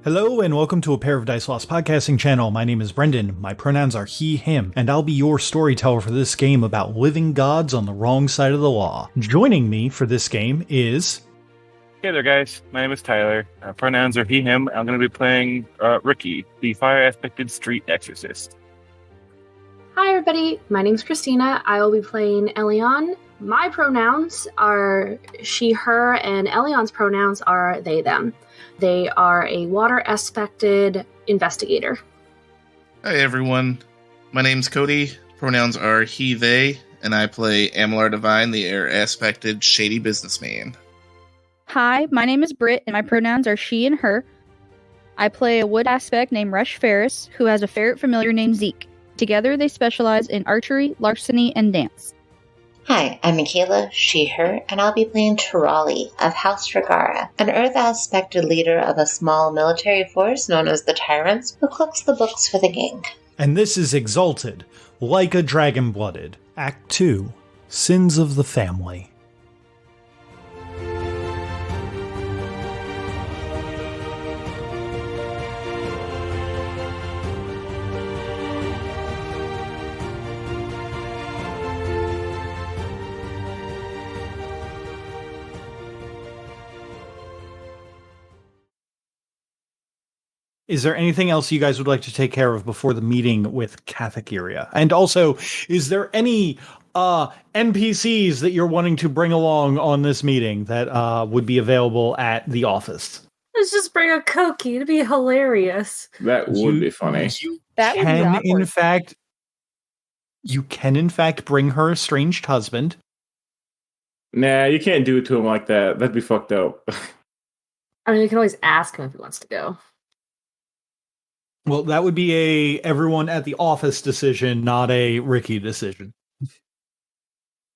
Hello and welcome to A Pair of Dice Lost podcasting channel. My name is Brendan. My pronouns are he, him, and I'll be your storyteller for this game about living gods on the wrong side of the law. Joining me for this game is... Hey there, guys. My name is Tyler. Pronouns are he, him. I'm going to be playing Riki, the fire-aspected street exorcist. Hi, everybody. My name's Christina. I will be playing Ellion. My pronouns are she, her, and Ellion's pronouns are they, them. They are a water-aspected investigator. Hi, everyone. My name's Cody. Pronouns are he, they, and I play Amalar Divine, the air-aspected shady businessman. Hi, my name is Britt, and my pronouns are she and her. I play a wood aspect named Rush Ferris, who has a ferret familiar named Zeke. Together, they specialize in archery, larceny, and dance. Hi, I'm Michaela, she, her, and I'll be playing Tirali of House Dragara, an Earth-aspected leader of a small military force known as the Tyrants, who cooks the books for the gang. And this is Exalted, like a dragon-blooded. Act 2, Sins of the Family. Is there anything else you guys would like to take care of before the meeting with Kathakiria? And also, is there any NPCs that you're wanting to bring along on this meeting that would be available at the office? Let's just bring a Koki. It'd be hilarious. That would be funny. You can, in fact, bring her estranged husband. Nah, you can't do it to him like that. That'd be fucked up. I mean, you can always ask him if he wants to go. Well, that would be a everyone at the office decision, not a Riki decision.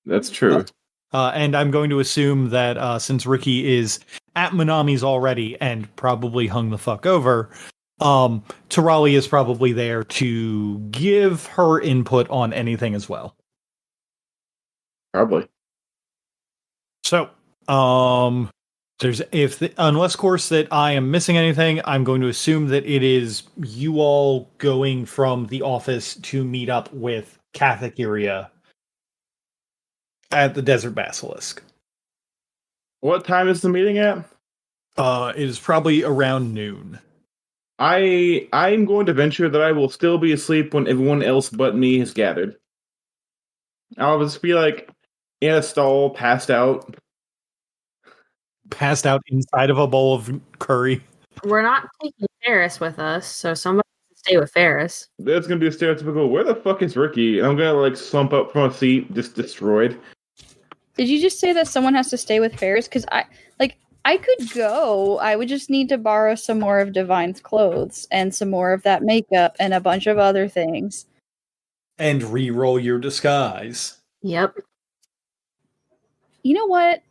That's true. And I'm going to assume that since Riki is at Manami's already and probably hung the fuck over, Tirali is probably there to give her input on anything as well. Probably. So, unless, of course, that I am missing anything, I'm going to assume that it is you all going from the office to meet up with Kathakiria at the Desert Basilisk. What time is the meeting at? It is probably around noon. I'm going to venture that I will still be asleep when everyone else but me has gathered. I'll just be like in a stall, passed out. Passed out inside of a bowl of curry. We're not taking Ferris with us, so somebody has to stay with Ferris. That's going to be a stereotypical, where the fuck is Riki? And I'm going to, slump up from a seat, just destroyed. Did you just say that someone has to stay with Ferris? Because I could go. I would just need to borrow some more of Divine's clothes and some more of that makeup and a bunch of other things. And re-roll your disguise. Yep. You know what?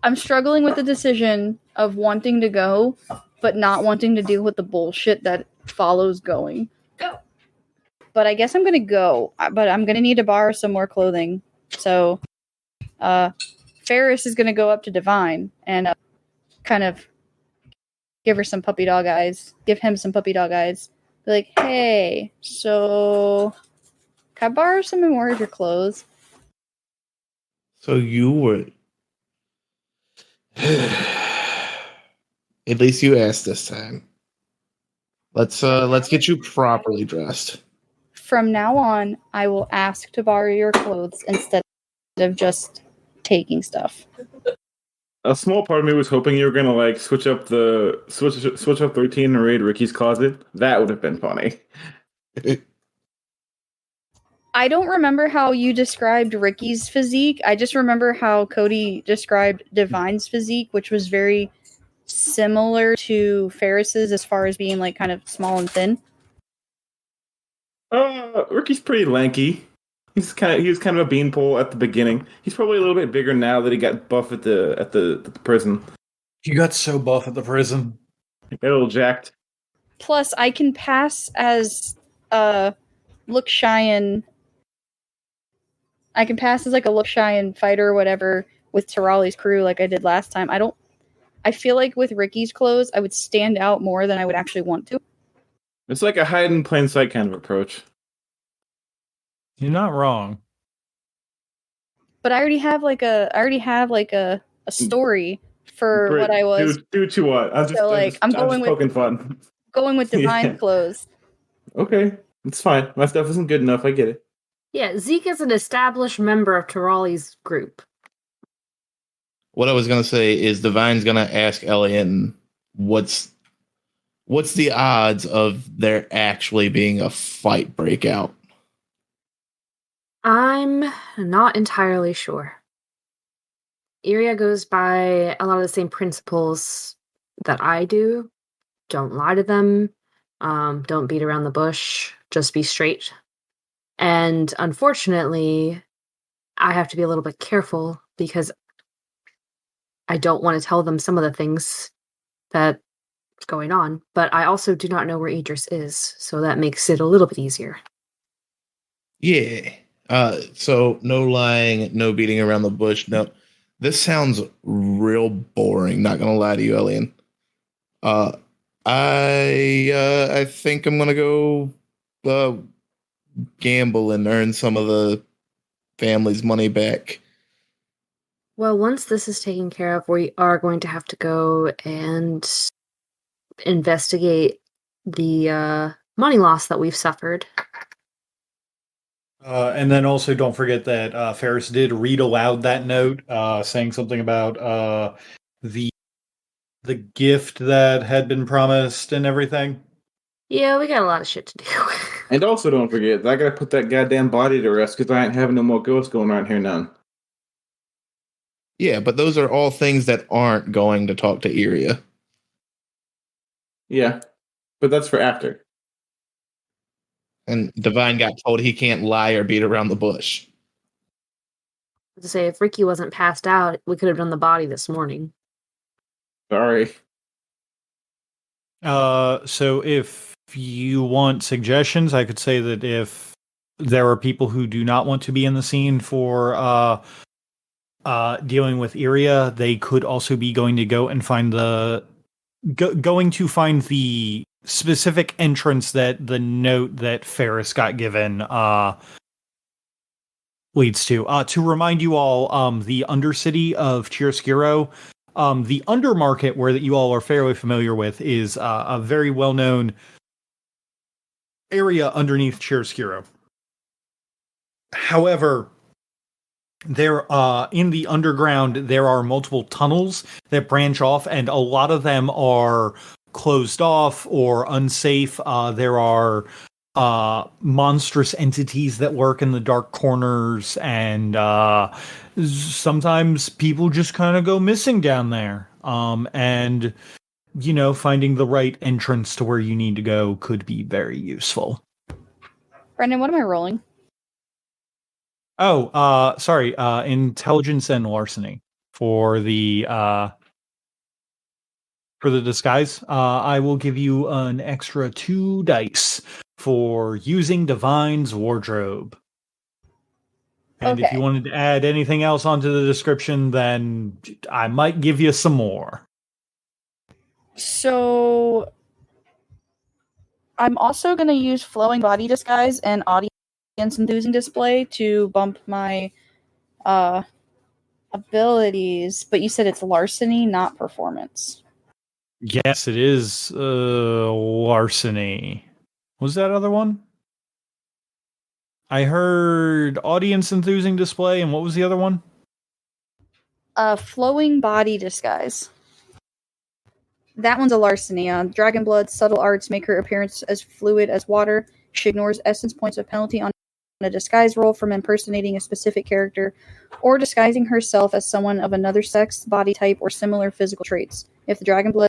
I'm struggling with the decision of wanting to go, but not wanting to deal with the bullshit that follows going. Go. But I guess I'm going to go, but I'm going to need to borrow some more clothing. So, Ferris is going to go up to Divine and kind of give her some puppy dog eyes. Give him some puppy dog eyes. Be like, hey, so can I borrow some more of your clothes? So you would... At least you asked this time. Let's get you properly dressed. From now on, I will ask to borrow your clothes instead of just taking stuff. A small part of me was hoping you were gonna switch up the routine and raid Riki's closet. That would have been funny. I don't remember how you described Riki's physique. I just remember how Cody described Divine's physique, which was very similar to Ferris's as far as being kind of small and thin. Riki's pretty lanky. He was kind of a beanpole at the beginning. He's probably a little bit bigger now that he got buff at the prison. You got so buff at the prison. Got a little jacked. Plus, I can pass as look shy and a look shy and fighter or whatever with Tirali's crew like I did last time. I don't I feel like with Riki's clothes, I would stand out more than I would actually want to. It's like a hide in plain sight kind of approach. You're not wrong. But I already have a story for Great. what I was Do to what? I'm just poking fun. going with divine Yeah. clothes. Okay, it's fine. My stuff isn't good enough. I get it. Yeah, Zeke is an established member of Tirali's group. What I was gonna say is Divine's gonna ask Ellion what's the odds of there actually being a fight breakout? I'm not entirely sure. Iria goes by a lot of the same principles that I do. Don't lie to them. Don't beat around the bush. Just be straight. And unfortunately, I have to be a little bit careful because I don't want to tell them some of the things that's going on. But I also do not know where Idris is, so that makes it a little bit easier. Yeah. So no lying, no beating around the bush. No, this sounds real boring. Not gonna lie to you, Ellion. I think I'm gonna go gamble and earn some of the family's money back. Well, once this is taken care of, we are going to have to go and investigate the money loss that we've suffered. And then also don't forget that Ferris did read aloud that note, saying something about the gift that had been promised and everything. Yeah, we got a lot of shit to do. And also don't forget, I gotta put that goddamn body to rest because I ain't having no more ghosts going around here now. Yeah, but those are all things that aren't going to talk to Iria. Yeah, but that's for after. And Divine got told he can't lie or beat around the bush. To say, if Riki wasn't passed out, we could have done the body this morning. Sorry. So if you want suggestions, I could say that if there are people who do not want to be in the scene for dealing with Iria, they could also be going to go and find going to find the specific entrance that the note that Ferris got given leads to. To remind you all, the Undercity of Chiaroscuro, the Undermarket, where that you all are fairly familiar with, is a very well-known area underneath Chiaroscuro. However, there in the underground there are multiple tunnels that branch off, and a lot of them are closed off or unsafe. There are monstrous entities that lurk in the dark corners, and sometimes people just kind of go missing down there. And finding the right entrance to where you need to go could be very useful. Brendan, what am I rolling? Oh, sorry. Intelligence and larceny for the disguise. I will give you an extra 2 dice for using Divine's wardrobe. And if you wanted to add anything else onto the description, then I might give you some more. So I'm also going to use flowing body disguise and audience enthusing display to bump my abilities, but you said it's larceny, not performance. Yes, it is larceny. Was that other one? I heard audience enthusing display, and what was the other one? Flowing body disguise. That one's a larceny. Dragon blood, subtle arts make her appearance as fluid as water. She ignores essence points of penalty on a disguise roll from impersonating a specific character or disguising herself as someone of another sex, body type, or similar physical traits. If the dragon blood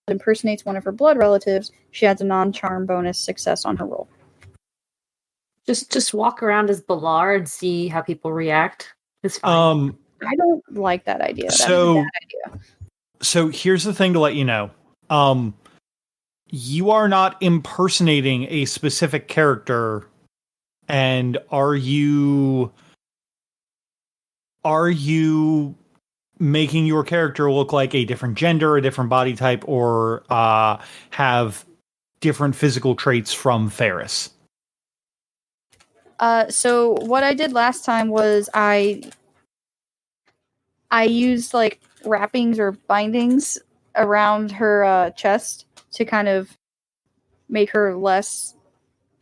impersonates one of her blood relatives, she adds a non-charm bonus success on her roll. Just walk around as Balar and see how people react. It's fine. I don't like that idea. That's a bad idea. So here's the thing to let you know. You are not impersonating a specific character, and are you making your character look like a different gender, a different body type, or have different physical traits from Ferris. So what I did last time was I used like wrappings or bindings around her chest to kind of make her less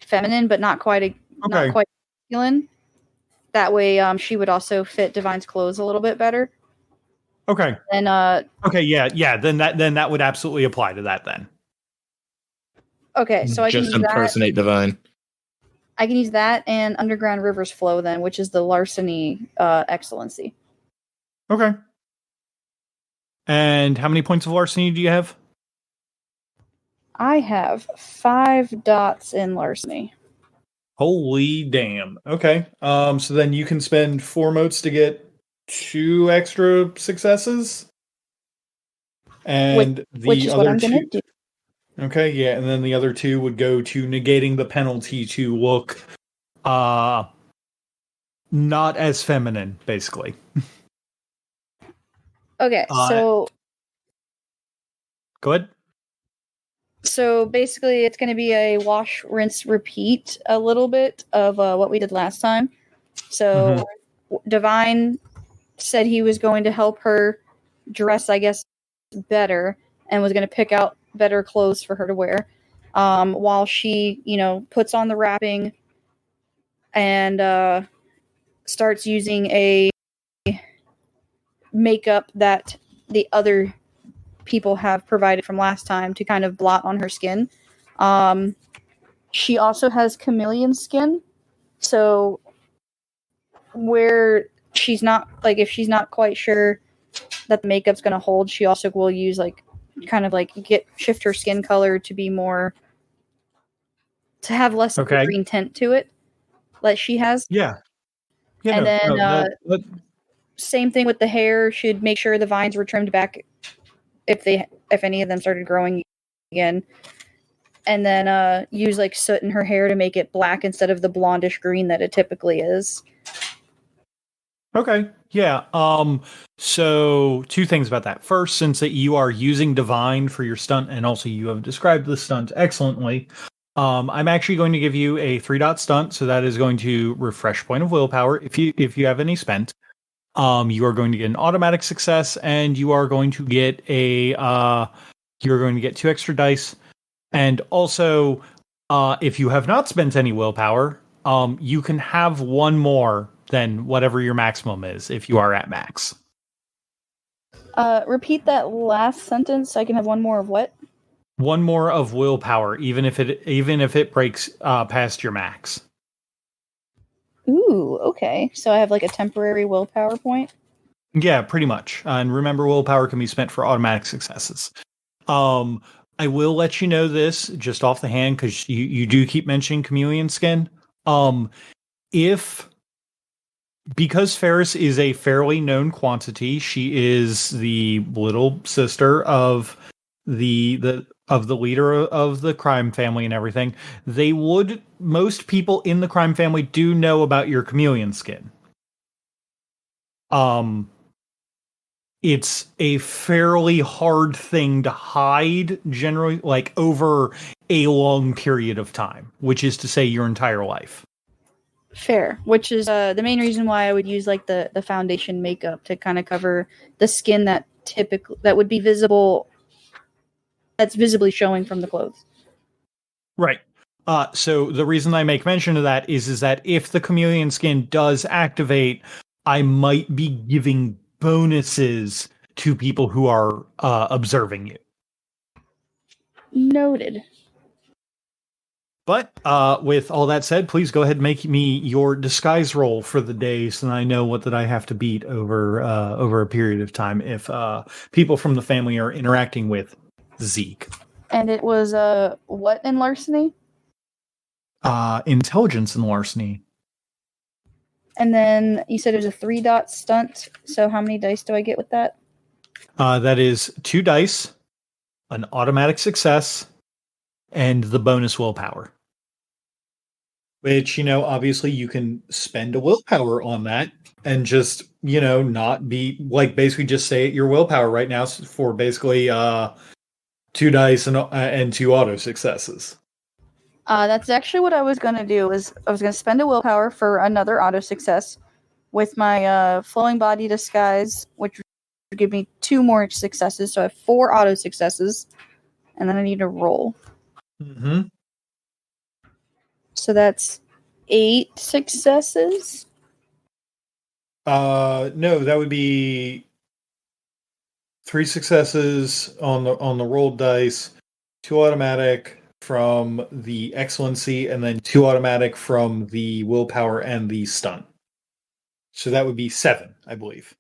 feminine, but not quite masculine. That way, she would also fit Divine's clothes a little bit better. Okay. And okay, yeah. Then that would absolutely apply to that then. Okay, so I can just use impersonate Divine. I can use that and Underground Rivers Flow then, which is the larceny excellency. Okay. And how many points of larceny do you have? I have 5 dots in larceny. Holy damn. Okay. So then you can spend 4 motes to get 2 extra successes. And which is the what other I'm 2 gonna do. Okay, yeah, and then the other 2 would go to negating the penalty to look not as feminine, basically. Okay, so go ahead. So basically, it's going to be a wash, rinse, repeat a little bit of what we did last time. So Divine said he was going to help her dress, I guess, better, and was going to pick out better clothes for her to wear, while she, puts on the wrapping and starts using a makeup that the other people have provided from last time to kind of blot on her skin. She also has chameleon skin, so where she's not, like, if she's not quite sure that the makeup's going to hold, she also will use, like, kind of like shift her skin color to be more, to have less of a green tint to it, like she has. Yeah. And then same thing with the hair. She'd make sure the vines were trimmed back if any of them started growing again, and then use like soot in her hair to make it black instead of the blondish green that it typically is. Okay. Yeah. So 2 things about that. First, since that you are using Divine for your stunt, and also you have described the stunt excellently, I'm actually going to give you a 3-dot stunt. So that is going to refresh point of willpower if you have any spent. You are going to get an automatic success, and you are going to get you're going to get 2 extra dice. And also, if you have not spent any willpower, you can have 1 more than whatever your maximum is if you are at max. Repeat that last sentence so I can have 1 more of what? 1 more of willpower, even if it breaks past your max. Ooh, okay. So I have like a temporary willpower point? Yeah, pretty much. And remember, willpower can be spent for automatic successes. I will let you know this just off the hand, because you do keep mentioning chameleon skin. Because Ferris is a fairly known quantity, she is the little sister of the leader of the crime family and everything. Most people in the crime family do know about your chameleon skin. It's a fairly hard thing to hide generally, like over a long period of time, which is to say your entire life. Fair, which is the main reason why I would use like the foundation makeup to kind of cover the skin that would be visible, that's visibly showing from the clothes. Right. So the reason I make mention of that is that if the chameleon skin does activate, I might be giving bonuses to people who are observing you. Noted. But with all that said, please go ahead and make me your disguise roll for the day, so that I know what that I have to beat over a period of time if people from the family are interacting with Zeke. And it was what in larceny? Intelligence and larceny. And then you said it was a 3-dot stunt. So how many dice do I get with that? That is 2 dice, an automatic success, and the bonus willpower. Which, obviously you can spend a willpower on that and just, not be like basically just say your willpower right now for basically 2 dice and 2 auto successes. That's actually what I was going to do. I was going to spend a willpower for another auto success with my flowing body disguise, which would give me 2 more successes. So I have 4 auto successes, and then I need to roll. Mm-hmm. So that's 8 successes. No, that would be 3 successes on the rolled dice, 2 automatic from the excellency, and then 2 automatic from the willpower and the stun. So that would be 7, I believe.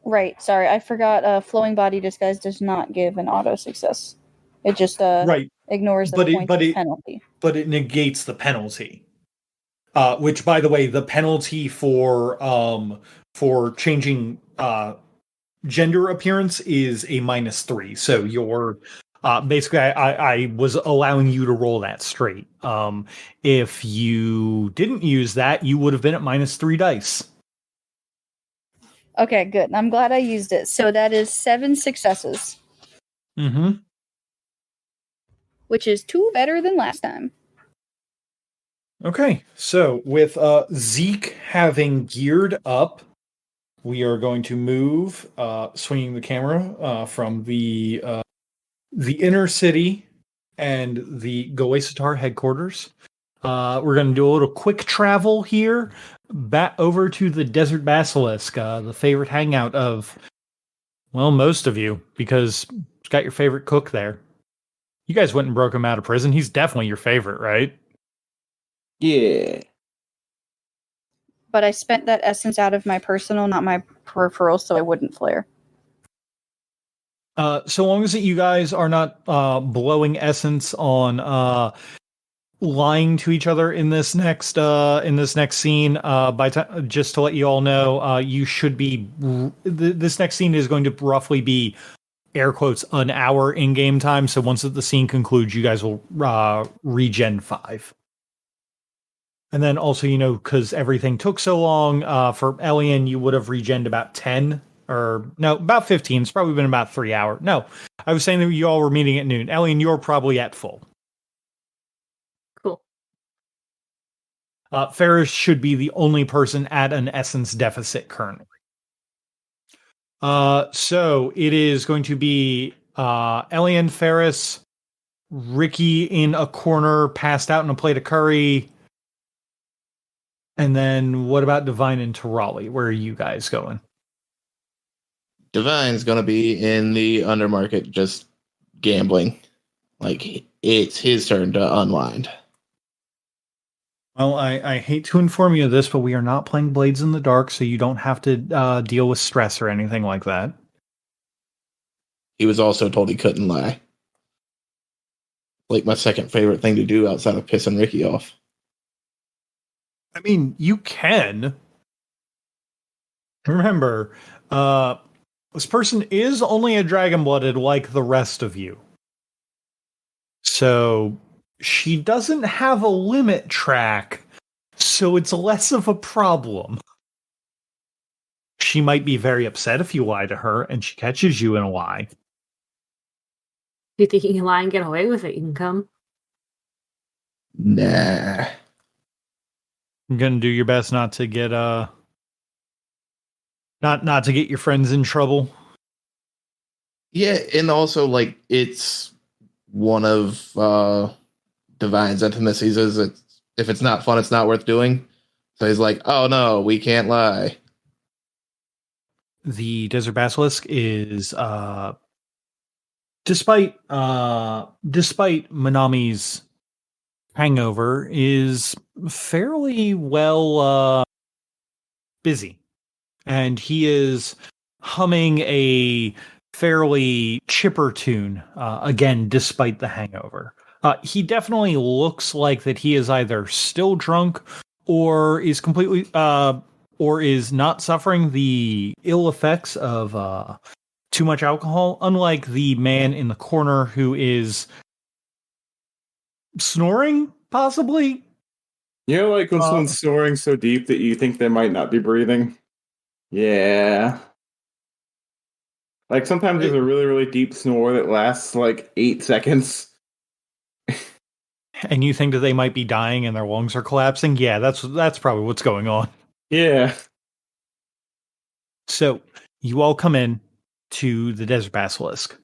Right. Sorry, I forgot. Flowing body disguise does not give an auto success. It just Right, ignores the points of penalty. but it negates the penalty. Which, by the way, the penalty for changing gender appearance is a -3. So you're basically, I was allowing you to roll that straight. If you didn't use that, you would have been at -3 dice. Okay, good. I'm glad I used it. So that is 7 successes. Mm-hmm. Which is 2 better than last time. Okay, so with Zeke having geared up, we are going to move, swinging the camera from the inner city and the Goesatar headquarters. We're going to do a little quick travel here, back over to the Desert Basilisk, the favorite hangout of, well, most of you, because it's got your favorite cook there. You guys went and broke him out of prison. He's definitely your favorite, right? Yeah. But I spent that essence out of my personal, not my peripheral, so I wouldn't flare. So long as you guys are not blowing essence on lying to each other in this next scene, just to let you all know, you should be. This next scene is going to roughly be, air quotes, an hour in game time. So once the scene concludes, you guys will regen 5. And then also, because everything took so long, for Ellion, you would have regened about 10. Or, no, about 15. It's probably been about 3 hours. No, I was saying that you all were meeting at noon. Ellion, you're probably at full. Cool. Ferris should be the only person at an essence deficit currently. So it is going to be Ellion, Ferris, Riki in a corner, passed out in a plate of curry. And then what about Divine and Tarali? Where are you guys going? Divine's gonna be in the undermarket just gambling. Like, it's his turn to unwind. Well, I hate to inform you of this, but we are not playing Blades in the Dark, so you don't have to deal with stress or anything like that. He was also told he couldn't lie. Like, my second favorite thing to do outside of pissing Riki off. I mean, you can. Remember, this person is only a dragon-blooded like the rest of you. So she doesn't have a limit track, so it's less of a problem. She might be very upset if you lie to her and she catches you in a lie. If you think you can lie and get away with it, you can come. Nah. You're gonna do your best not to get not to get your friends in trouble. Yeah, and also, like, it's one of Divine's intimacies is if it's not fun, it's not worth doing. So he's like, oh no, we can't lie. The Desert Basilisk is despite Manami's hangover, is fairly well busy. And he is humming a fairly chipper tune, again, despite the hangover. He definitely looks like that he is either still drunk or is completely, or is not suffering the ill effects of too much alcohol, unlike the man in the corner who is snoring, possibly. You know, like when someone's snoring so deep that you think they might not be breathing? Yeah. Like sometimes there's a really, really deep snore that lasts like 8 seconds. And you think that they might be dying and their lungs are collapsing? Yeah, that's probably what's going on. Yeah. So you all come in to the Desert Basilisk.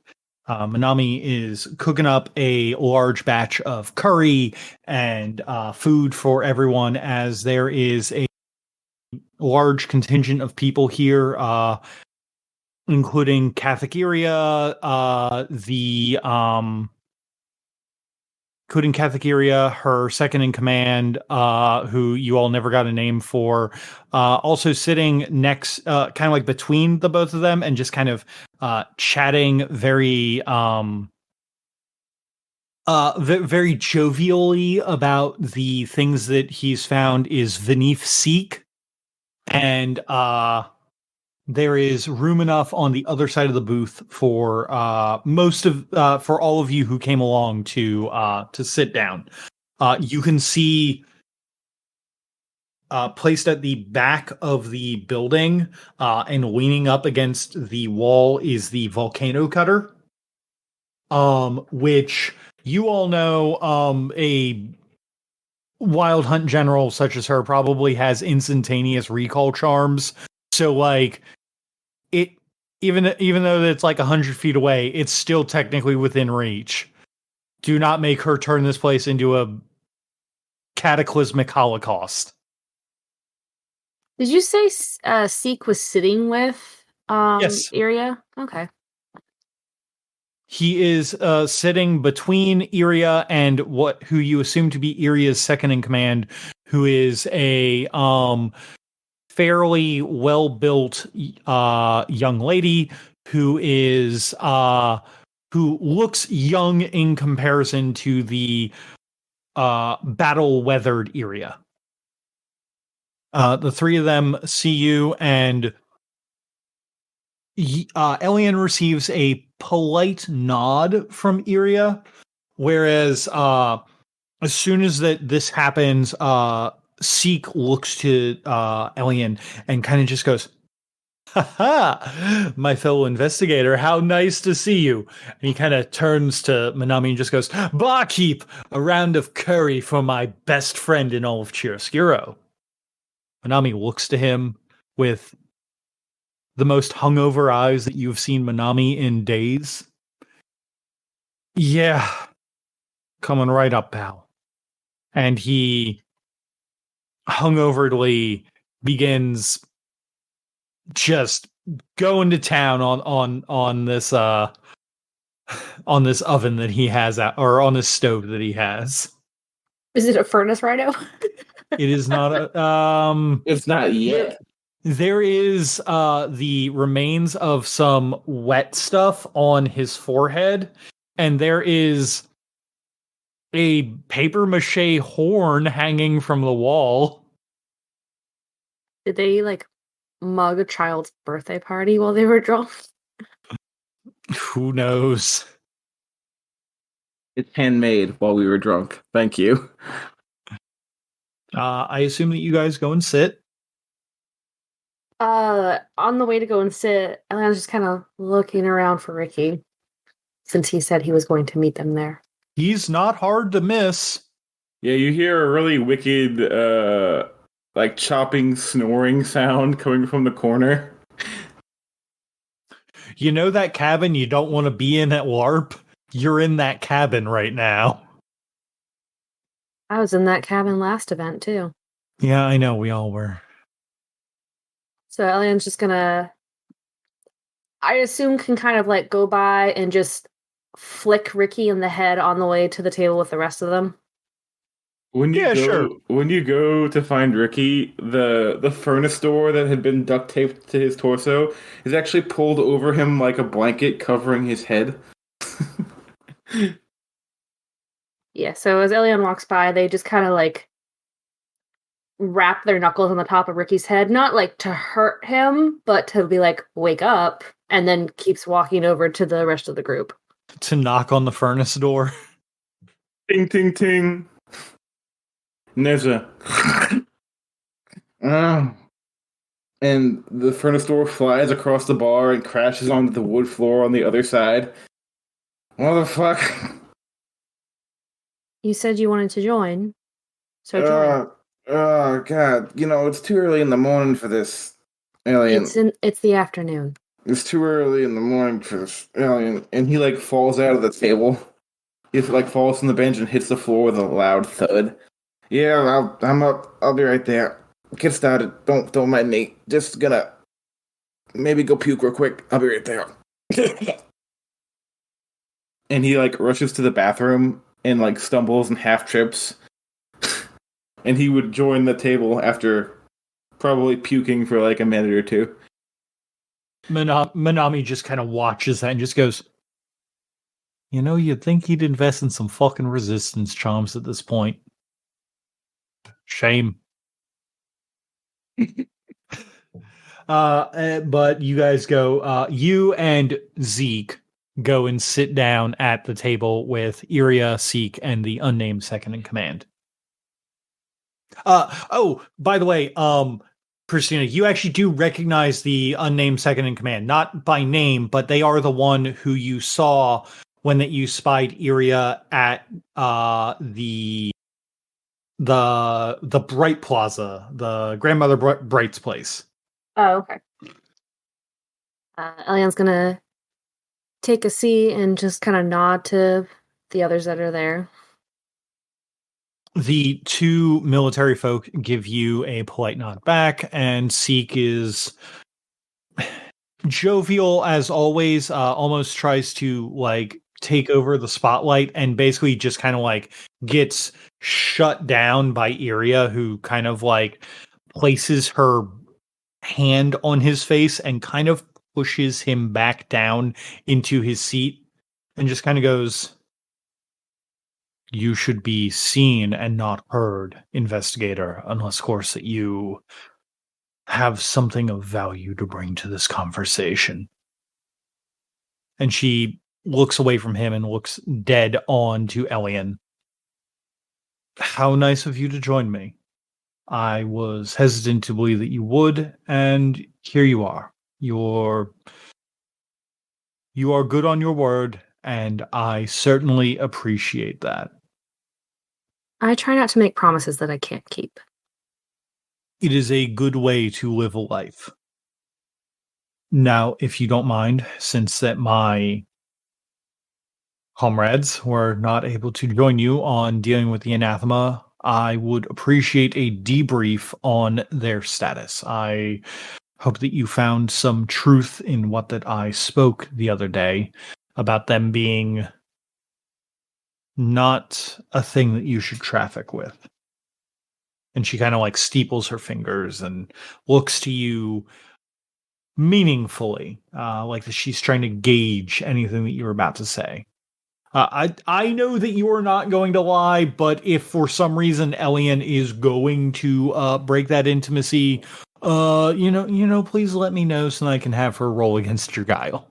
Manami is cooking up a large batch of curry and food for everyone, as there is a large contingent of people here, including Kathakiria, including Kathakiria, her second in command, who you all never got a name for, also sitting next, kind of like between the both of them and just kind of chatting very very jovially about the things that he's found is Venif Seek. And there is room enough on the other side of the booth for for all of you who came along to sit down. You can see placed at the back of the building and leaning up against the wall is the volcano cutter, which you all know a wild hunt general such as her probably has instantaneous recall charms. So like it, even though it's like 100 feet away, it's still technically within reach. Do not make her turn this place into a cataclysmic holocaust. Did you say Seek was sitting with Yes. Iria? Okay. He is sitting between Iria and who you assume to be Iria's second in command, who is a fairly well-built young lady who is who looks young in comparison to the battle-weathered Iria. The three of them see you, and Ellion receives a polite nod from Iria, whereas as soon as this happens, Seek looks to Ellion and kind of just goes, "Ha, my fellow investigator, how nice to see you." And he kind of turns to Manami and just goes, "Barkeep, a round of curry for my best friend in all of Chiaroscuro." Manami looks to him with the most hungover eyes that you've seen Manami in days. "Yeah, coming right up, pal." And he hungoverly begins just going to town on this on this oven that he has or on this stove that he has. Is it a furnace rhino? It is not a It's not yet. There is the remains of some wet stuff on his forehead, and there is a paper mache horn hanging from the wall. Did they like mug a child's birthday party while they were drunk? Who knows? It's handmade while we were drunk. Thank you. I assume that you guys go and sit. On the way to go and sit, Elion's just kind of looking around for Riki, since he said he was going to meet them there. He's not hard to miss. Yeah, you hear a really wicked, like chopping, snoring sound coming from the corner. You know that cabin you don't want to be in at LARP? You're in that cabin right now. I was in that cabin last event, too. Yeah, I know, we all were. So Elion's just gonna, I assume, can kind of like go by and just flick Riki in the head on the way to the table with the rest of them. When you sure. When you go to find Riki, the furnace door that had been duct taped to his torso is actually pulled over him like a blanket covering his head. Yeah, so as Ellion walks by, they just kind of like wrap their knuckles on the top of Ricky's head, not like to hurt him, but to be like, wake up, and then keeps walking over to the rest of the group. To knock on the furnace door. Ting, ting, ting. and there's a and the furnace door flies across the bar and crashes onto the wood floor on the other side. Motherfucker. You said you wanted to join, so join. Oh God! It's too early in the morning for this, Ellion. It's the afternoon. It's too early in the morning for this, Ellion. And he falls out of the table. He falls from the bench and hits the floor with a loud thud. Yeah, I'm up. I'll be right there. Get started. Don't mind me. Just gonna maybe go puke real quick. I'll be right there. And he rushes to the bathroom and stumbles and half trips. And he would join the table after probably puking for a minute or two. Manami just kind of watches that and just goes, you'd think he'd invest in some fucking resistance charms at this point. Shame. But you guys go, you and Zeke go and sit down at the table with Iria, Seek, and the unnamed second in command. Oh, by the way, Christina, you actually do recognize the unnamed second in command, not by name, but they are the one who you saw when that you spied Iria at the Bright Plaza, the Grandmother Bright's place. Oh, okay. Ellion's gonna take a seat and just kind of nod to the others that are there. The two military folk give you a polite nod back, and Seek is jovial as always, almost tries to take over the spotlight and basically just kind of gets shut down by Iria, who kind of places her hand on his face and kind of pushes him back down into his seat and just kind of goes, "You should be seen and not heard, investigator, unless, of course, that you have something of value to bring to this conversation." And she looks away from him and looks dead on to Ellion. "How nice of you to join me. I was hesitant to believe that you would, and here you are. You are good on your word, and I certainly appreciate that." I try not to make promises that I can't keep. It is a good way to live a life. Now, if you don't mind, since that my comrades were not able to join you on dealing with the anathema, I would appreciate a debrief on their status. I hope that you found some truth in what that I spoke the other day about them being not a thing that you should traffic with. And she kind of steeples her fingers and looks to you meaningfully, like that she's trying to gauge anything that you're about to say. I know that you are not going to lie, but if for some reason Ellion is going to break that intimacy, please let me know so that I can have her roll against your guile.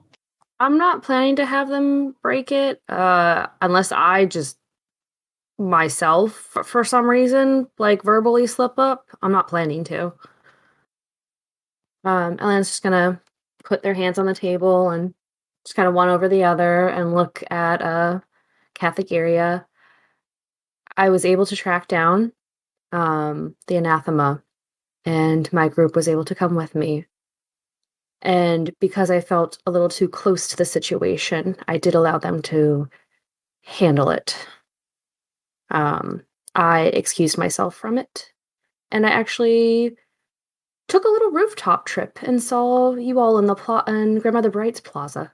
I'm not planning to have them break it, unless I just myself, for some reason, verbally slip up. I'm not planning to. Ellen's just gonna put their hands on the table and just kind of one over the other and look at Catholic area. I was able to track down the anathema, and my group was able to come with me. And because I felt a little too close to the situation, I did allow them to handle it. I excused myself from it, and I actually took a little rooftop trip and saw you all in Grandmother Bright's plaza.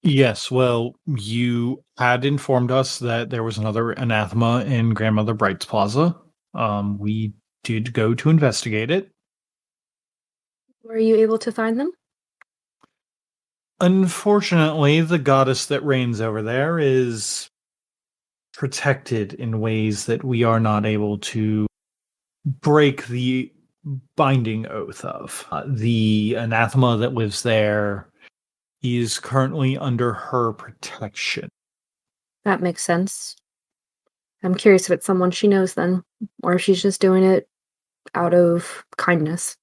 Yes, well, you had informed us that there was another anathema in Grandmother Bright's plaza. We did go to investigate it. Were you able to find them? Unfortunately, the goddess that reigns over there is protected in ways that we are not able to break the binding oath of. The anathema that lives there is currently under her protection. That makes sense. I'm curious if it's someone she knows then, or if she's just doing it out of kindness.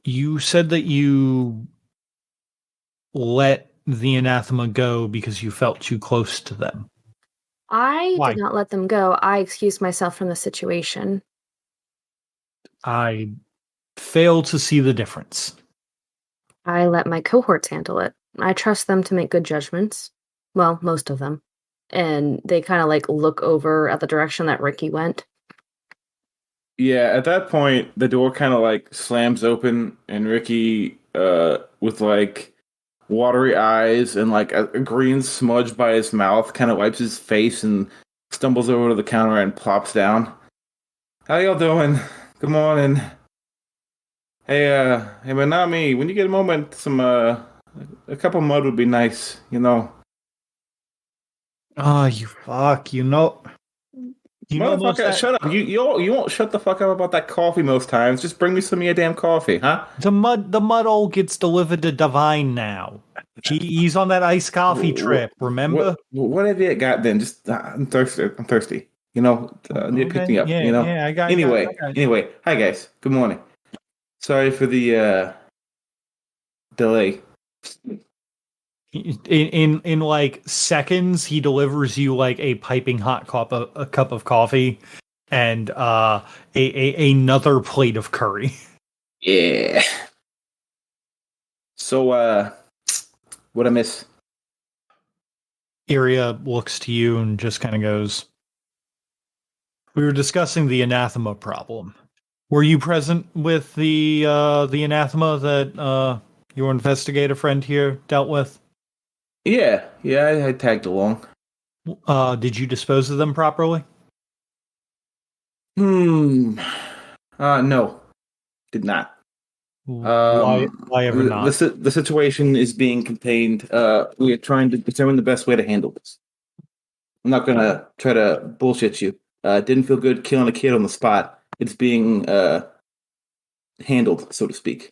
You said that you let the anathema go because you felt too close to them. I Why? did not let them go. I excused myself from the situation. I fail to see the difference. I let my cohorts handle it. I trust them to make good judgments. Well, most of them. And they kind of like look over at the direction that Riki went. Yeah, at that point, the door kind of like slams open, and Ricky, with like watery eyes and like a green smudge by his mouth, kind of wipes his face and stumbles over to the counter and plops down. How y'all doing? Good morning. Hey, Manami, when you get a moment, a cup of mud would be nice, you know. Oh, you fuck! You know most Motherfucker, shut up! You won't shut the fuck up about that coffee most times. Just bring me some of your damn coffee, huh? the mud all gets delivered to Divine now. He's on that iced coffee trip. Remember? What have you got then? Just I'm thirsty. I'm thirsty. You know, need to pick me up. Yeah, You know. yeah. I got. Anyway. Hi guys. Good morning. Sorry for the delay. In like seconds, he delivers you like a piping hot a cup of coffee, and another plate of curry. Yeah. So what I miss? Iria looks to you and just kind of goes, "We were discussing the anathema problem. Were you present with the anathema that your investigator friend here dealt with? Yeah, I tagged along. Did you dispose of them properly?" No, did not. Why ever not? The situation is being contained. We are trying to determine the best way to handle this. I'm not gonna try to bullshit you. Didn't feel good killing a kid on the spot. It's being handled, so to speak.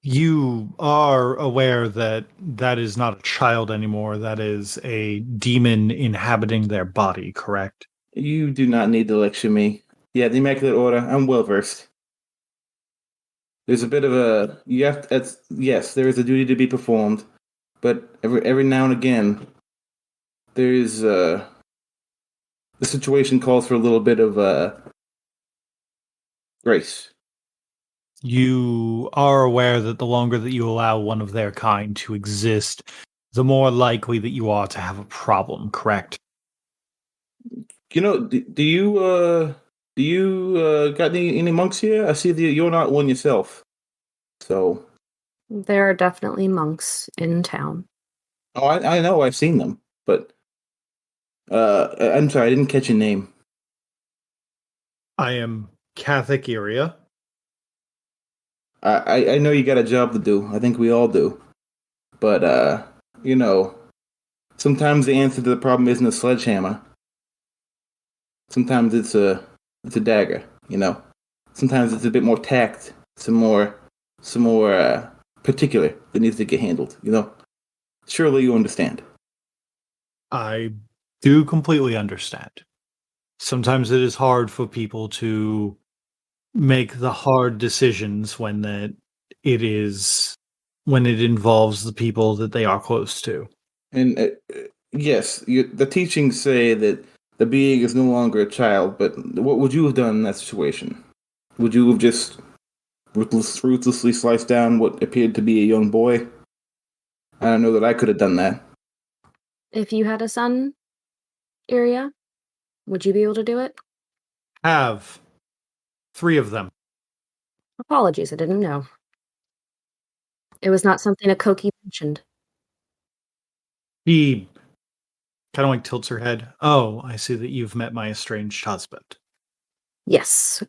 You are aware that that is not a child anymore. That is a demon inhabiting their body, correct? You do not need to lecture me. Yeah, the Immaculate Order. I'm well versed. There's a bit of a yes, there is a duty to be performed, but every now and again, there is the situation calls for a little bit of grace. You are aware that the longer that you allow one of their kind to exist, the more likely that you are to have a problem, correct? You know, do you got any monks here? I see that you're not one yourself. So There are definitely monks in town. oh, I know I've seen them, but I'm sorry, I didn't catch your name. I am Catholic Iria. I know you got a job to do. I think we all do. But you know, sometimes the answer to the problem isn't a sledgehammer. Sometimes it's a dagger, you know. Sometimes it's a bit more tact, some more particular that needs to get handled, you know. Surely you understand. I do completely understand. Sometimes it is hard for people to make the hard decisions when it involves the people that they are close to. And yes, the teachings say that the being is no longer a child, but what would you have done in that situation? Would you have just ruthlessly sliced down what appeared to be a young boy? I don't know that I could have done that. If you had a son, Iria, would you be able to do it? Have 3 of them. Apologies, I didn't know. It was not something Akoki mentioned. He kind of like tilts her head. Oh, I see that you've met my estranged husband. Yes.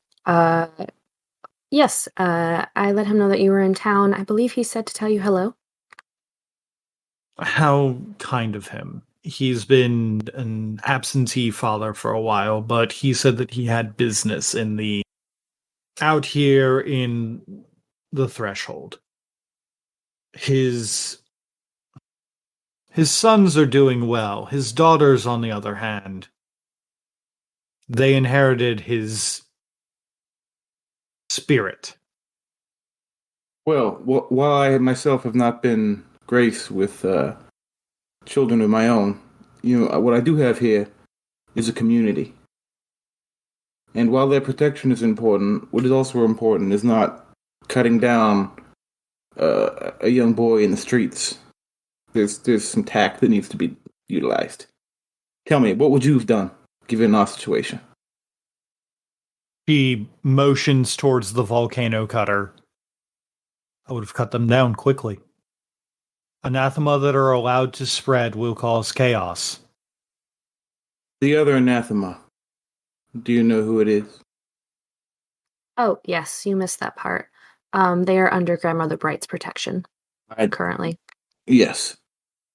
Yes, I let him know that you were in town. I believe he said to tell you hello. How kind of him. He's been an absentee father for a while, but he said that he had business out here in the threshold. His sons are doing well. His daughters, on the other hand, They inherited his spirit. Well, while I myself have not been graced with children of my own, what I do have here is a community. And while their protection is important, what is also important is not cutting down a young boy in the streets. There's some tact that needs to be utilized. Tell me, what would you have done given our situation? She motions towards the volcano cutter. I would have cut them down quickly. Anathema that are allowed to spread will cause chaos. The other anathema. Do you know who it is? Oh, yes, you missed that part. They are under Grandmother Bright's protection currently. Yes.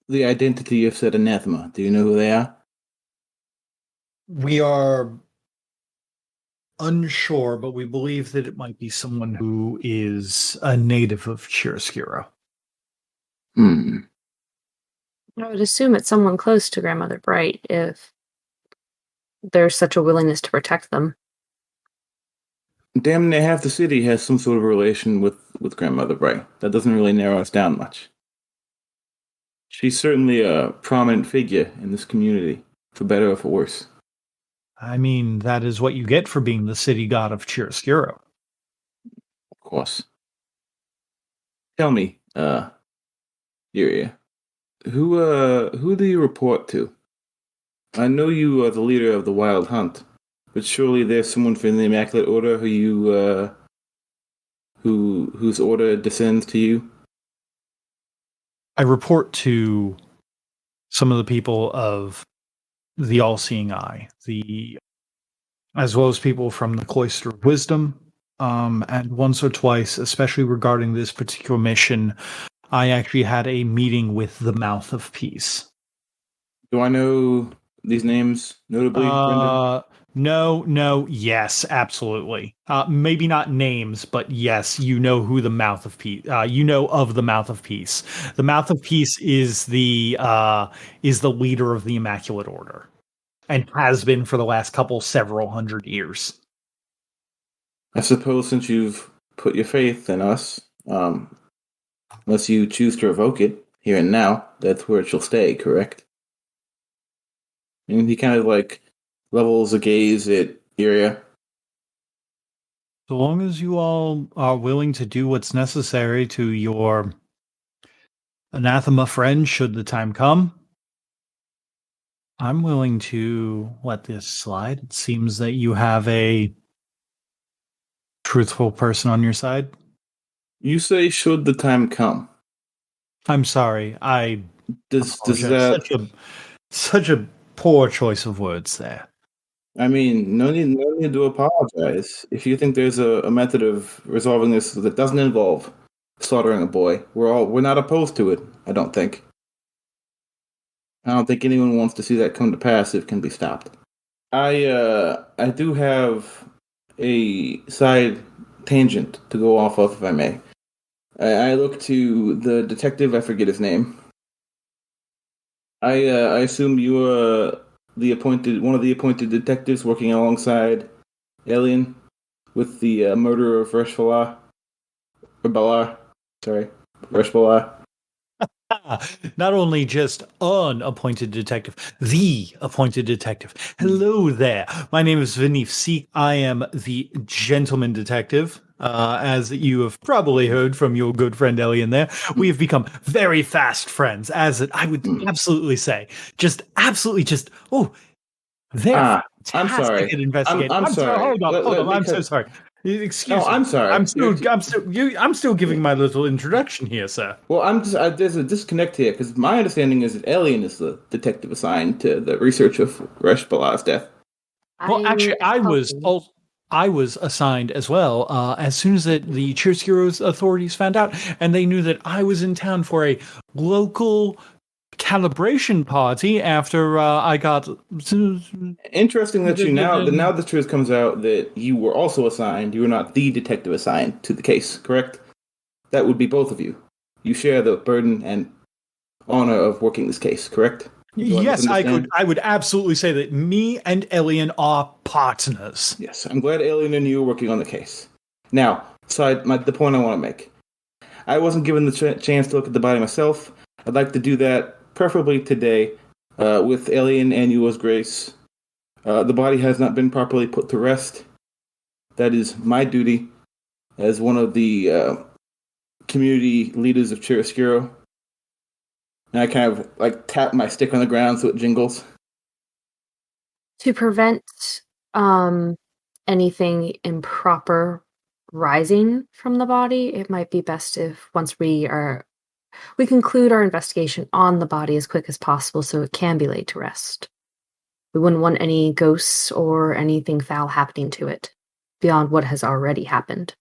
The identity of said anathema. Do you know who they are? We are unsure, but we believe that it might be someone who is a native of Chiaroscuro. Hmm. I would assume it's someone close to Grandmother Bright if there's such a willingness to protect them. Damn near half the city has some sort of relation with Grandmother Bright. That doesn't really narrow us down much. She's certainly a prominent figure in this community, for better or for worse. I mean, that is what you get for being the city god of Chiaroscuro. Of course. Tell me, Iria, who do you report to? I know you are the leader of the Wild Hunt, but surely there's someone from the Immaculate Order whose order descends to you? I report to some of the people of the All-Seeing Eye, as well as people from the Cloister of Wisdom, and once or twice, especially regarding this particular mission, I actually had a meeting with the Mouth of Peace. Do I know these names notably, Brendan? No, yes, absolutely. Maybe not names, but yes, you know who the Mouth of Peace. You know of the Mouth of Peace. The Mouth of Peace is the leader of the Immaculate Order, and has been for the last several hundred years. I suppose since you've put your faith in us, unless you choose to revoke it here and now, that's where it shall stay. Correct? And he kind of levels a gaze at Iria. So long as you all are willing to do what's necessary to your anathema friend, should the time come, I'm willing to let this slide. It seems that you have a truthful person on your side. You say, "Should the time come." I'm sorry. Does apologize. that such a poor choice of words there. I mean, no need to apologize. If you think there's a method of resolving this that doesn't involve slaughtering a boy, we're not opposed to it. I don't think. I don't think anyone wants to see that come to pass if it can be stopped. I do have a side tangent to go off of, if I may. I look to the detective. I forget his name. I assume you are one of the appointed detectives working alongside Ellion with the murder of Reshbalar. Reshbalar. Not only just an appointed detective, the appointed detective. Hello there. My name is Vinif Seek. I am the gentleman detective. As you have probably heard from your good friend Ellion there, we have become very fast friends, I would absolutely say. They're fantastic I'm sorry. at investigating. I'm sorry. Hold on. I'm so sorry. Excuse me. I'm sorry. I'm still giving my little introduction here, sir. Well, there's a disconnect here because my understanding is that Ellion is the detective assigned to the research of Reshbalar's death. Well, actually, I was assigned as well. As soon as the Chiaroscuro's authorities found out, and they knew that I was in town for a local calibration party after I got. Interesting that now the truth comes out that you were also assigned. You were not the detective assigned to the case, correct? That would be both of you. You share the burden and honor of working this case, correct? Do I Yes, misunderstand? I would absolutely say that me and Ellion are partners. Yes, I'm glad Alien and you are working on the case. Now, the point I want to make. I wasn't given the chance to look at the body myself. I'd like to do that, preferably today, with Alien and you as grace. The body has not been properly put to rest. That is my duty as one of the community leaders of Chiaroscuro. And I kind of like tap my stick on the ground so it jingles. To prevent anything improper rising from the body, it might be best if once we conclude our investigation on the body as quick as possible so it can be laid to rest. We wouldn't want any ghosts or anything foul happening to it beyond what has already happened.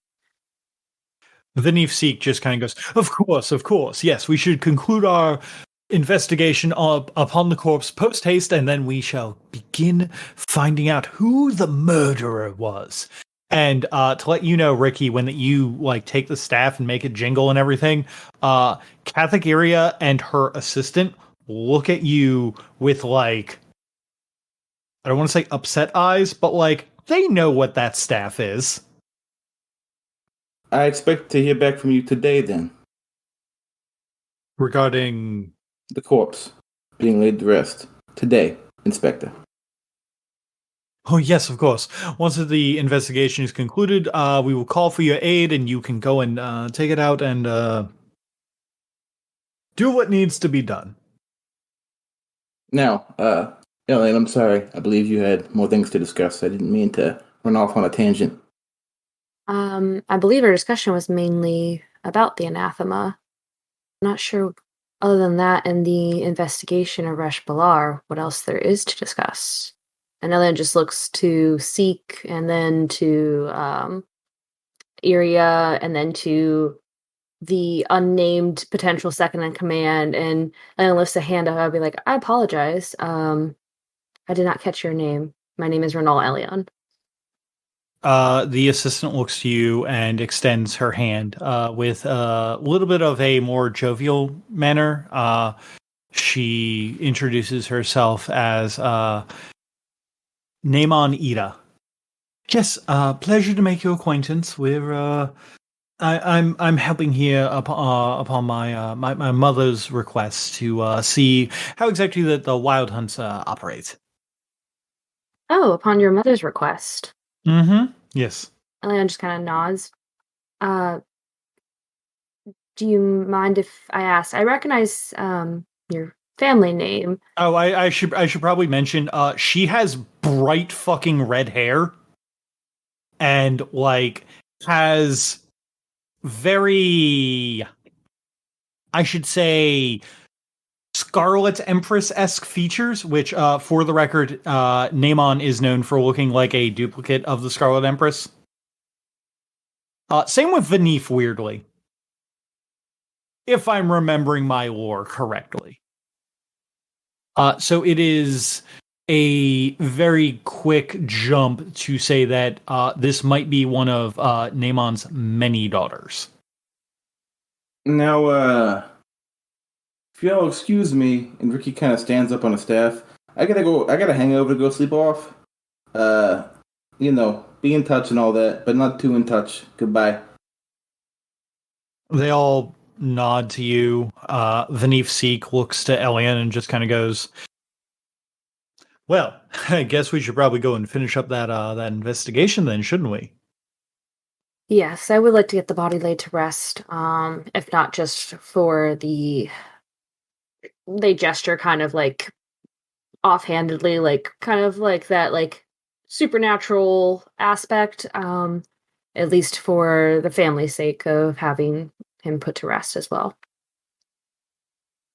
Vanif Seek just kind of goes, of course, yes, we should conclude our investigation upon the corpse post haste, and then we shall begin finding out who the murderer was. And to let you know, Riki, when you like take the staff and make it jingle and everything, Kathakiria and her assistant look at you with like, I don't want to say upset eyes, but like they know what that staff is. I expect to hear back from you today then. Regarding the corpse being laid to rest. Today, Inspector. Oh, yes, of course. Once the investigation is concluded, we will call for your aid and you can go and take it out and do what needs to be done. Now, Ellion, I'm sorry. I believe you had more things to discuss. I didn't mean to run off on a tangent. I believe our discussion was mainly about the anathema. I'm not sure, other than that and the investigation of Resh Balar, what else there is to discuss. And Ellion just looks to Seek, and then to Iria, and then to the unnamed potential second in command, and Ellion lifts a hand up. I'll be like, I apologize. I did not catch your name. My name is Renal Ellion. The assistant looks to you and extends her hand with a little bit of a more jovial manner. She introduces herself as Naemon Ida. Yes, pleasure to make your acquaintance. I'm helping here upon my mother's request to see how exactly the Wild Hunts operate. Oh, upon your mother's request. Mm-hmm. Yes. Ellion just kind of nods. Do you mind if I ask? I recognize your family name. Oh, I should probably mention. She has bright fucking red hair, and like has very, I should say, Scarlet Empress-esque features, which, for the record, Naemon is known for looking like a duplicate of the Scarlet Empress. Same with Vanif, weirdly. If I'm remembering my lore correctly. So it is a very quick jump to say that this might be one of Naemon's many daughters. Now, if y'all excuse me, and Riki kind of stands up on a staff, I got a hangover to go sleep off. Be in touch and all that, but not too in touch. Goodbye. They all nod to you. Vanif Seek looks to Ellion and just kind of goes, well, I guess we should probably go and finish up that investigation then, shouldn't we? Yes, I would like to get the body laid to rest. If not just for they gesture kind of like offhandedly, like kind of like that like supernatural aspect, at least for the family's sake of having him put to rest as well.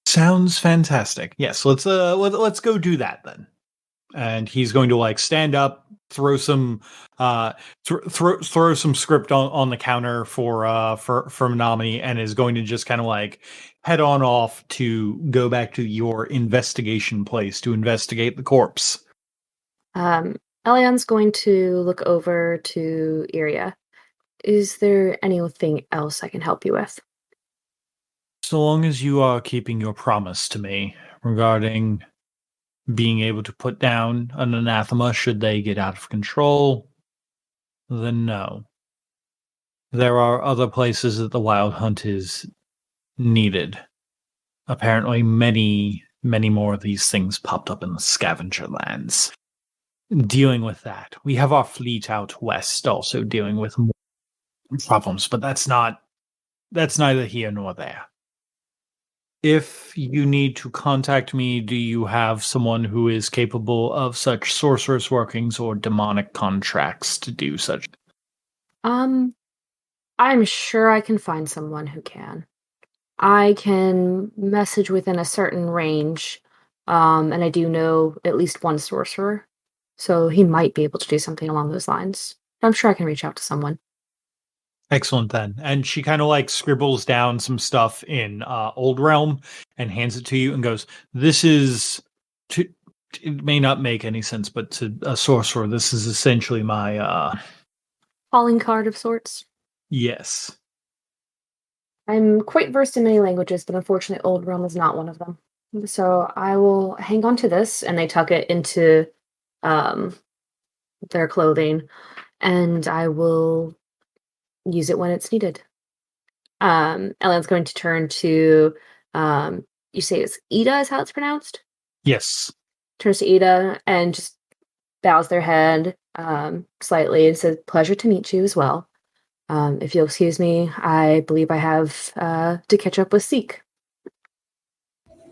Sounds fantastic. Yes, let's go do that then. And he's going to like stand up, throw some throw some script on the counter for Menominee, and is going to just kind of like head on off to go back to your investigation place to investigate the corpse. Ellion's going to look over to Iria. Is there anything else I can help you with? So long as you are keeping your promise to me regarding being able to put down an anathema should they get out of control, then no. There are other places that the Wild Hunt is needed. Apparently, many more of these things popped up in the scavenger lands. Dealing with that. We have our fleet out west also dealing with more problems, but that's neither here nor there. If you need to contact me, do you have someone who is capable of such sorceress workings or demonic contracts to do such? I'm sure I can find someone who can. I can message within a certain range, and I do know at least one sorcerer, so he might be able to do something along those lines. I'm sure I can reach out to someone. Excellent, then. And she kind of like scribbles down some stuff in Old Realm and hands it to you and goes, this is... It may not make any sense, but to a sorcerer, this is essentially my... Calling card of sorts? Yes. I'm quite versed in many languages, but unfortunately Old Realm is not one of them. So I will hang on to this, and they tuck it into their clothing, and I will use it when it's needed. Ellion's going to turn to, you say it's Ida is how it's pronounced? Yes. Turns to Ida and just bows their head slightly and says, pleasure to meet you as well. If you'll excuse me, I believe I have to catch up with Seek.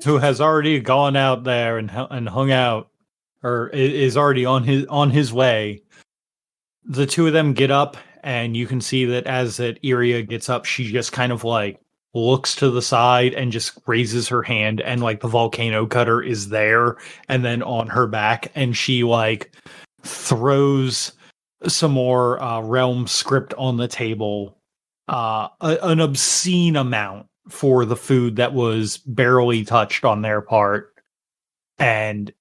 Who has already gone out there and hung out, or is already on his way. The two of them get up, and you can see that as that Iria gets up, she just kind of like looks to the side and just raises her hand, and like the volcano cutter is there, and then on her back, and she like throws some more realm script on the table, an obscene amount for the food that was barely touched on their part, and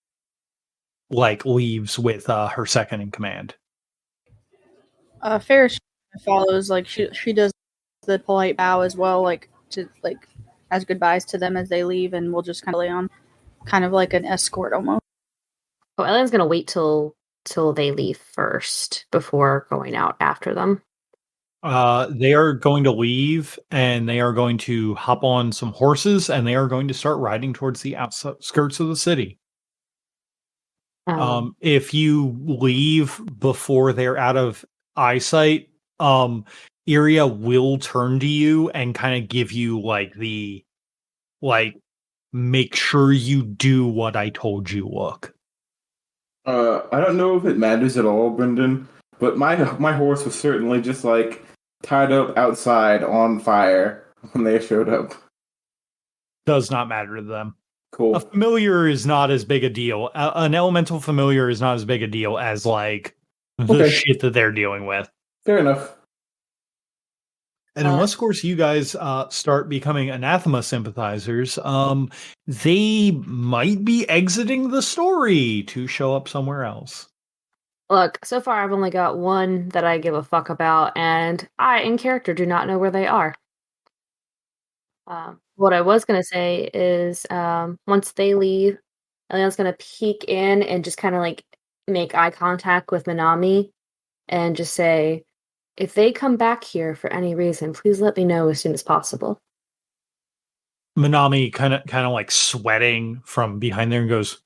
like leaves with her second in command. Ferris follows, like she does the polite bow as well, like to like as goodbyes to them as they leave, and we'll just kind of lay on, kind of like an escort almost. Oh, Ellion's gonna wait till they leave first before going out after them. They are going to leave, and they are going to hop on some horses, and they are going to start riding towards the outskirts of the city. If you leave before they're out of eyesight, Iria will turn to you and kind of give you make sure you do what I told you look. I don't know if it matters at all, Brendan, but my horse was certainly just like tied up outside on fire when they showed up. Does not matter to them. Cool. A familiar is not as big a deal. An elemental familiar is not as big a deal as like the shit that they're dealing with. Fair enough. And unless, of course, you guys start becoming anathema sympathizers, they might be exiting the story to show up somewhere else. Look, so far I've only got one that I give a fuck about, and I, in character, do not know where they are. What I was going to say is, once they leave, Ellion's going to peek in and just kind of like make eye contact with Minami and just say, if they come back here for any reason, please let me know as soon as possible. Minami kind of like sweating from behind there and goes,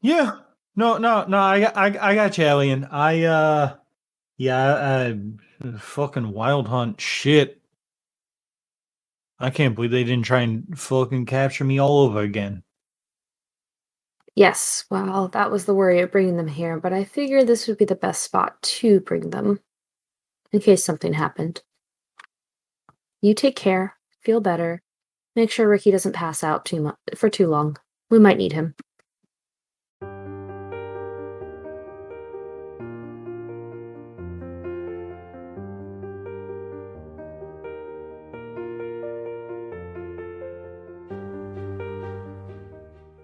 yeah, no, I got you, Ellion. Fucking Wild Hunt shit. I can't believe they didn't try and fucking capture me all over again. Yes, well, that was the worry of bringing them here, but I figured this would be the best spot to bring them, in case something happened. You take care, feel better, make sure Riki doesn't pass out for too long. We might need him.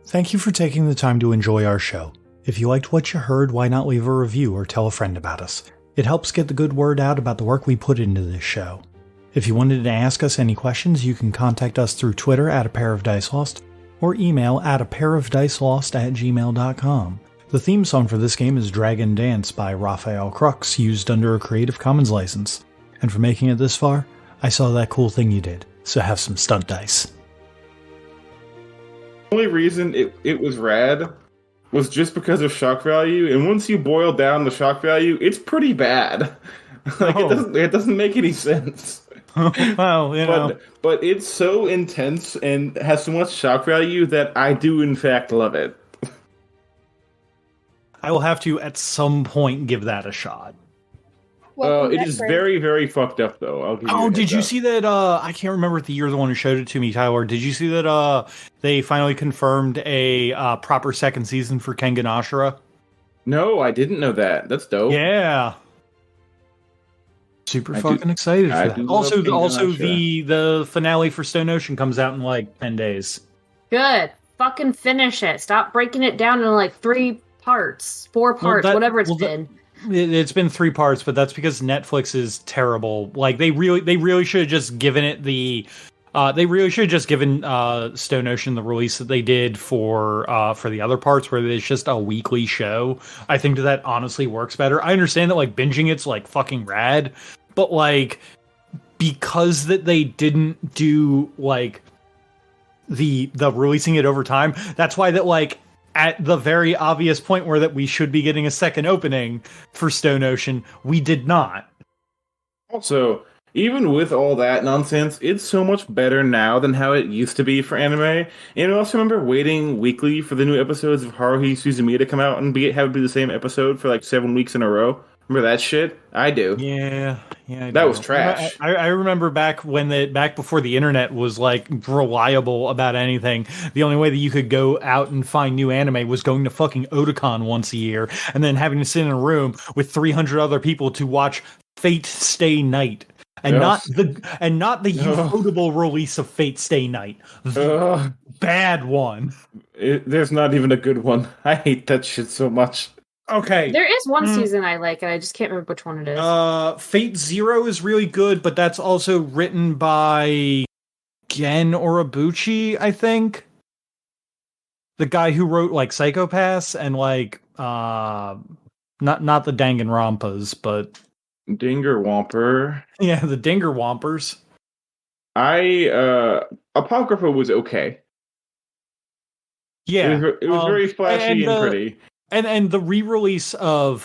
Thank you for taking the time to enjoy our show. If you liked what you heard, why not leave a review or tell a friend about us? It helps get the good word out about the work we put into this show. If you wanted to ask us any questions, you can contact us through Twitter at apairofdicelost, or email at apairofdicelost@gmail.com. The theme song for this game is Dragon Dance by Raphael Crux, used under a Creative Commons license. And for making it this far, I saw that cool thing you did, so have some stunt dice. The only reason it was rad was just because of shock value, and once you boil down the shock value, it's pretty bad. It doesn't make any sense. Well, you know. But it's so intense and has so much shock value that I do in fact love it. I will have to, at some point, give that a shot. It is very, very fucked up, though. I'll give you did you see that? I can't remember the year the one who showed it to me, Tyler. Did you see that they finally confirmed a proper second season for Kengan Ashura? No, I didn't know that. That's dope. Yeah. Super fucking excited for that. Also, the finale for Stone Ocean comes out in like 10 days. Good. Fucking finish it. Stop breaking it down into like 3 parts, 4 parts, whatever it's been. It's been 3 parts, but that's because Netflix is terrible. Like they really should have just given it the. They really should have just given Stone Ocean the release that they did for the other parts, where it's just a weekly show. I think that honestly works better. I understand that like binging it's like fucking rad, but like because that they didn't do like the releasing it over time. That's why that like. At the very obvious point where that we should be getting a second opening for Stone Ocean, we did not. Also, even with all that nonsense, it's so much better now than how it used to be for anime. And I also remember waiting weekly for the new episodes of Haruhi Suzumiya to come out and have it be the same episode for like 7 weeks in a row. Remember that shit? I do. Yeah. That was trash. I remember back before the internet was like reliable about anything. The only way that you could go out and find new anime was going to fucking Otakon once a year, and then having to sit in a room with 300 other people to watch Fate Stay Night, and not the ufotable release of Fate Stay Night, the bad one. There's not even a good one. I hate that shit so much. Okay. There is one season I like, and I just can't remember which one it is. Fate Zero is really good, but that's also written by Gen Orobuchi, I think. The guy who wrote like Psychopaths and like not the Danganronpas, but Dingerwomper. Yeah, the Dingerwompers. Apocrypha was okay. Yeah. It was very flashy and pretty. And the re-release of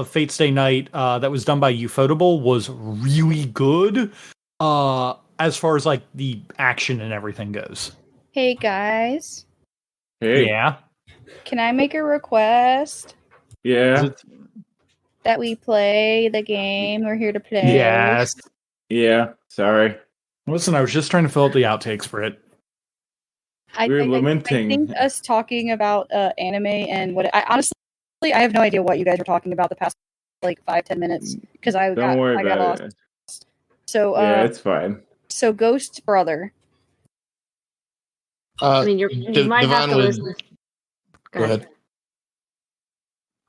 Fate Stay Night that was done by Ufotable was really good as far as like the action and everything goes. Hey guys. Hey. Yeah. Can I make a request? Yeah. That we play the game we're here to play. Yes. Yeah. Sorry. Listen, I was just trying to fill out the outtakes for it. I think us talking about anime and what I honestly have no idea what you guys were talking about the past like 5-10 minutes because I got lost. So yeah, it's fine. So Ghost Brother. I mean, you might have to listen. Go ahead.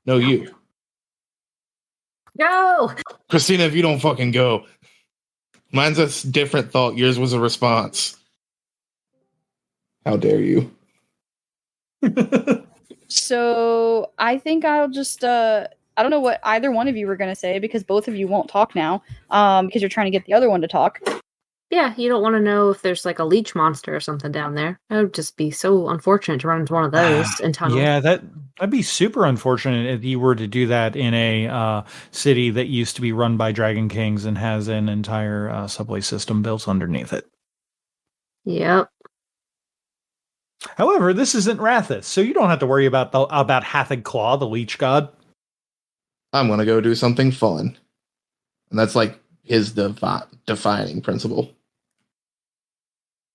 No, you. Go, Christina. If you don't fucking go, mine's a different thought. Yours was a response. How dare you? So I think I'll just I don't know what either one of you were going to say because both of you won't talk now because you're trying to get the other one to talk. Yeah, you don't want to know if there's like a leech monster or something down there. That would just be so unfortunate to run into one of those in tunnel. Yeah, that'd be super unfortunate if you were to do that in a city that used to be run by Dragon Kings and has an entire subway system built underneath it. Yep. However, this isn't Rathus, so you don't have to worry about Hathig Claw, the leech god. I'm gonna go do something fun, and that's like his defining principle.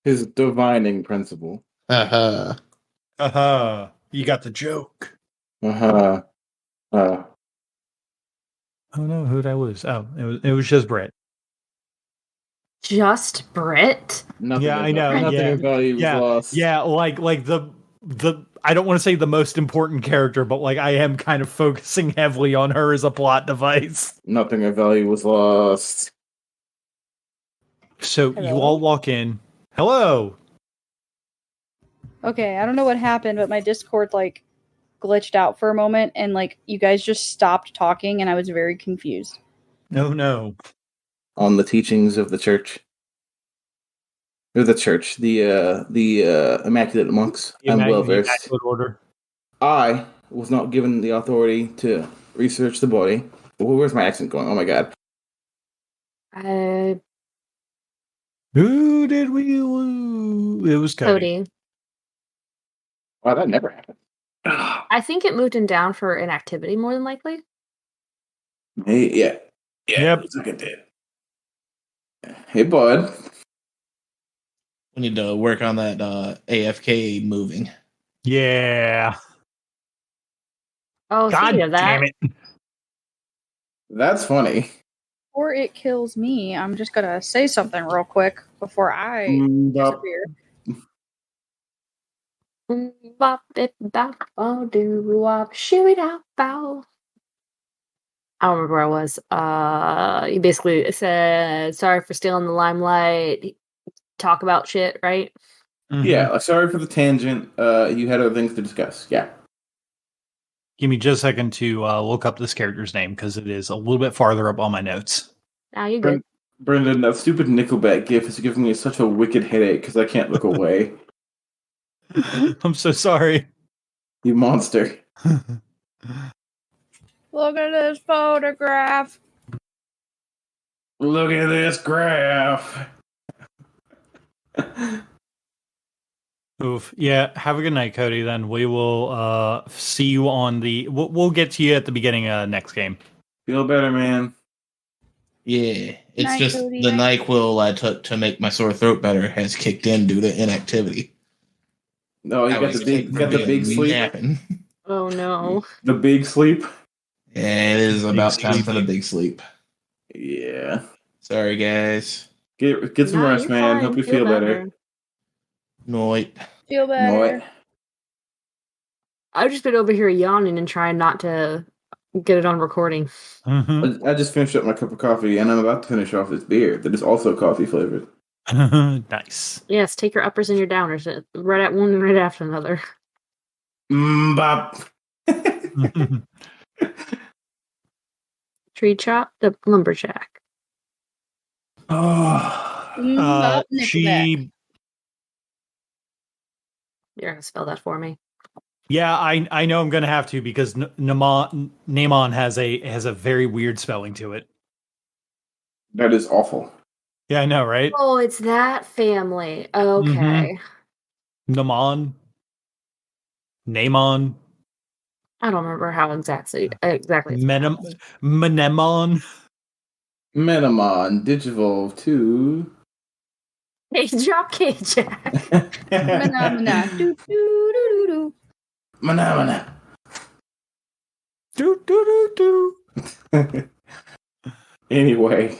His divining principle. Uh-huh. Uh-huh. You got the joke. Uh-huh. Oh no, who'd I lose? Oh, it was just Britt. Just Brit? Nothing I know. Nothing of value was lost. Yeah, like the I don't want to say the most important character, but like I am kind of focusing heavily on her as a plot device. Nothing of value was lost. So you all walk in. Hello. Okay, I don't know what happened, but my Discord like glitched out for a moment, and like you guys just stopped talking, and I was very confused. No. On the teachings of the church. Or the church, the Immaculate Monks. I'm well versed. Immaculate Order. I was not given the authority to research the body. Where's my accent going? Oh my god. Who did we lose? It was Cody. Cody. Wow, that never happened. I think it moved him down for inactivity more than likely. Hey, yeah. Yep. Looks like it did. Hey, bud. We need to work on that AFK moving. Yeah. Oh, God speaking of that, damn it. That's funny. Before it kills me, I'm just gonna say something real quick before I disappear. bop it bop oh do wop shoo it out bow. I don't remember where I was. He basically said, "Sorry for stealing the limelight." Talk about shit, right? Mhm. Yeah, sorry for the tangent. You had other things to discuss. Yeah. Give me just a second to look up this character's name because it is a little bit farther up on my notes. Now you good. Brendan, that stupid Nickelback gif is giving me such a wicked headache because I can't look away. I'm so sorry. You monster. Look at this photograph. Look at this graph. Oof. Yeah. Have a good night, Cody. Then we will see you on the. We'll get to you at the beginning of next game. Feel better, man. Yeah, it's Night, just Cody. the NyQuil I took to make my sore throat better has kicked in due to inactivity. No, you got the big sleep. Napping. Oh no. The big sleep. Yeah, it is about Big time sleep. for the big sleep. Yeah. Sorry, guys. Get some No, rest, you're man. fine. Hope you feel better. Noit. Feel Know better. it. I've just been over here yawning and trying not to get it on recording. Mhm. I just finished up my cup of coffee, and I'm about to finish off this beer that is also coffee flavored. Nice. Yes, take your uppers and your downers right at one and right after another. Bop. Tree chop the lumberjack. Oh. Nickelback. She. You're gonna spell that for me. Yeah, I know I'm gonna have to because Namon has a very weird spelling to it. That is awful. Yeah, I know, right? Oh, it's that family. Okay. Namon. Namon. I don't remember how exactly it's pronounced. Menemon. Metamon Digivolve to Hey, drop K-Jack. Phenomena. Do, do, do, do, do. Manamana. Do do do do. Anyway.